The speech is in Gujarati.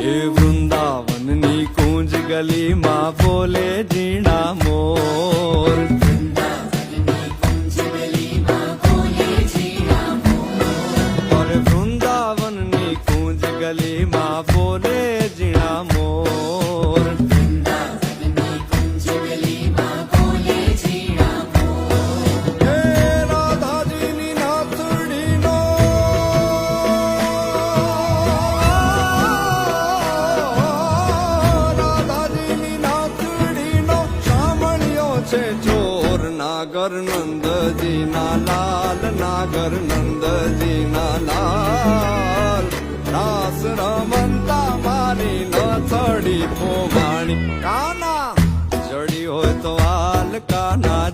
એ વૃંદાવનની કુંજ ગલીમાં બોલે ઝીણા મોર. અરે વૃંદાવનની કુંજ ગલીમાં બોલે ઝીણા મોર. હે રાધાજીની નાથડીનો ચોર નાગર નંદજીના લાલ, નાગર નંદજીના લાલ. રાસ રમંતા મારી નથડી પોવાણી. કાના જડી હોય તો હાલ કાના